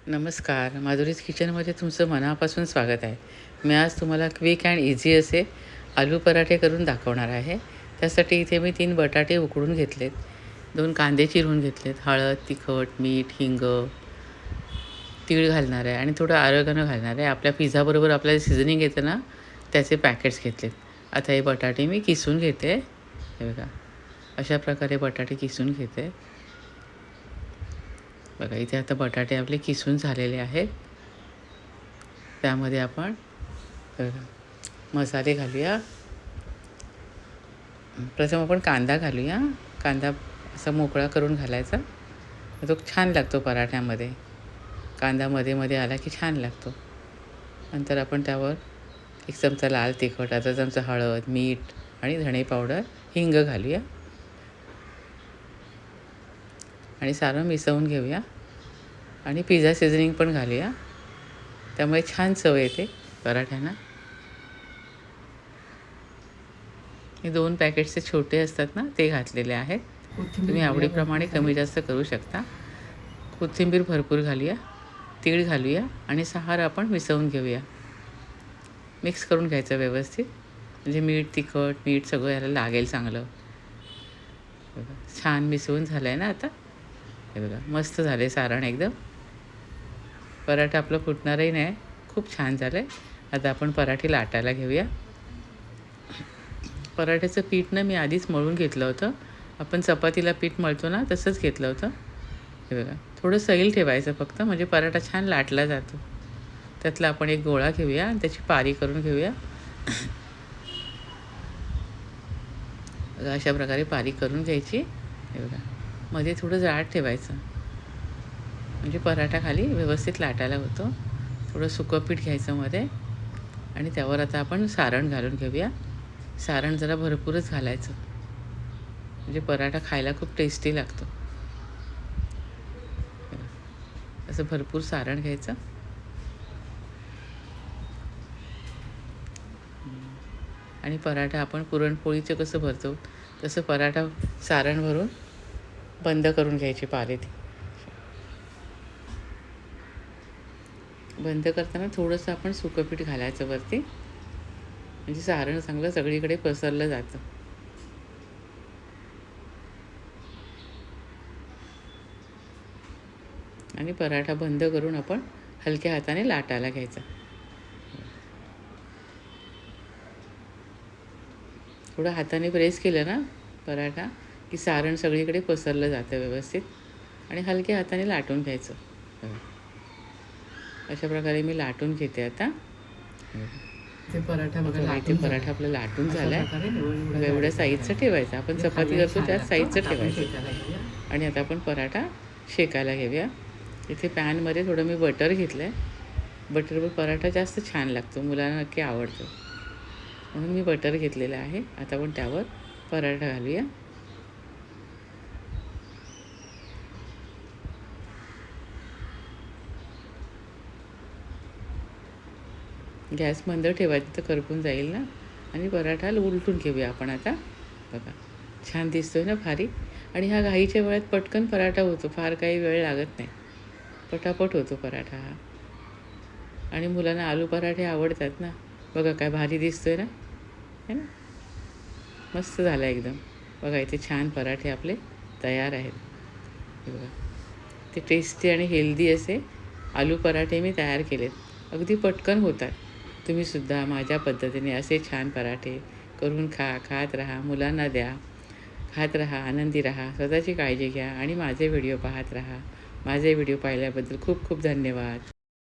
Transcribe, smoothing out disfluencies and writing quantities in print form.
नमस्कार, माधुरीज किचनमध्ये तुमचं मनापासून स्वागत आहे. मी आज तुम्हाला क्विक अँड इझी असे आलू पराठे करून दाखवणार आहे. त्यासाठी इथे मी 3 बटाटे उकडून घेतलेत, 2 कांदे चिरून घेतलेत, हळद, तिखट, मीठ, हिंग, तीळ घालणार आहे आणि थोडं ऑरेगॅनो घालणार आहे. आपल्या पिझ्झाबरोबर आपल्याला सीझनिंग येतं ना, त्याचे पॅकेट्स घेतलेत. आता हे बटाटे मी किसून घेते. हे बघा, अशा प्रकारे बटाटे किसून घेते. बघा, इथे आता बटाटे आपले किसून झालेले आहेत. त्यामध्ये आपण मसाले घालूया. प्रथम आपण कांदा घालूया. कांदा असा मोकळा करून घालायचा. तो छान लागतो पराठ्यामध्ये. कांदा मध्ये मध्ये आला की छान लागतो. नंतर आपण त्यावर 1 चमचा लाल तिखट, अर्धा चमचा हळद, मीठ आणि धणे पावडर, हिंग घालूया आणि सारं मिसळून घेऊया आणि पिझ्झा सीझनिंग पण घालूया. त्यामुळे छान चव येते पराठ्यांना. हे 2 पॅकेटचे छोटे असतात ना, ते घातलेले आहेत. तुम्ही आवडीप्रमाणे कमी जास्त करू शकता. कोथिंबीर भरपूर घालूया, तीळ घालूया आणि सारं आपण मिसळून घेऊया. मिक्स करून घ्यायचं व्यवस्थित, म्हणजे मीठ सगळं याला लागेल चांगलं. बघा, छान मिसळून झालं आहे ना आता. हे बघा, मस्त झालं आहे सारण एकदम. पराठा आपलं फुटणारही नाही, खूप छान झालं आहे. आता आपण पराठे लाटायला घेऊया. पराठ्याचं पीठ ना मी आधीच मळून घेतलं होतं. आपण चपातीला पीठ मळतो ना, तसंच घेतलं होतं. हे बघा, थोडं सैल ठेवायचं फक्त, म्हणजे पराठा छान लाटला जातो. त्यातला आपण एक गोळा घेऊया आणि त्याची पारी करून घेऊया. बघा, अशा प्रकारे पारी करून घ्यायची. हे बघा, मध्ये थोडं जाड ठेवायचं, म्हणजे पराठा खाली व्यवस्थित लाटायला होतो. थोडं सुकं पीठ घ्यायचं मध्ये आणि त्यावर आता आपण सारण घालून घेऊया. सारण जरा भरपूरच घालायचं, म्हणजे पराठा खायला खूप टेस्टी लागतो. असं भरपूर सारण घ्यायचं आणि पराठा आपण पुरणपोळीचं कसं भरतो तसं पराठा सारण भरून बंद करून घ्यायची पारी. बंद करताना थोडंसं आपण सुकं पीठ घालायचं वरती, म्हणजे सारण चांगलं सगळीकडे पसरलं जातं. आणि पराठा बंद करून आपण हलक्या हाताने लाटायला घ्यायचा. थोडं हाताने प्रेस केलं ना पराठा की सारण सगळीकडे पसरलं जातं व्यवस्थित, आणि हलक्या हाताने लाटून घ्यायचं. अशा प्रकारे मी लाटून घेते आता. ते पराठा बघा, इथे पराठा आपला लाटून झाला आहे. एवढ्या साईजचं ठेवायचं. आपण चपाती करतो त्याच साईजचं ठेवायचं. आणि आता आपण पराठा शेकायला घेऊया. इथे पॅनमध्ये थोडं मी बटर घेतलं आहे. बटरवर पराठा जास्त छान लागतो, मुलांना नक्की आवडतो, म्हणून मी बटर घेतलेलं आहे. आता आपण त्यावर पराठा घालूया. गॅस मंद ठेवायचं तर करपून जाईल ना. आणि पराठा उलटून घेऊया आपण आता. बघा, छान दिसतोय ना भारी. आणि हा घाईच्या वेळात पटकन पराठा होतो, फार काही वेळ लागत नाही, पटापट होतो पराठा हा. आणि मुलांना आलू पराठे आवडतात ना. बघा काय भारी दिसतोय ना, है ना. मस्त झाला एकदम. बघा, इथे छान पराठे आपले तयार आहेत. हे बघा, ते टेस्टी आणि हेल्दी असे आलू पराठे मी तयार केलेत. अगदी पटकन होतात. तुम्हीसुद्धा माझ्या पद्धतीने असे छान पराठे करून खात राहा, मुलांना द्या. खात राहा, आनंदी राहा, स्वतःची काळजी घ्या आणि माझे व्हिडिओ पाहत राहा. माझे व्हिडिओ पाहिल्याबद्दल खूप खूप धन्यवाद.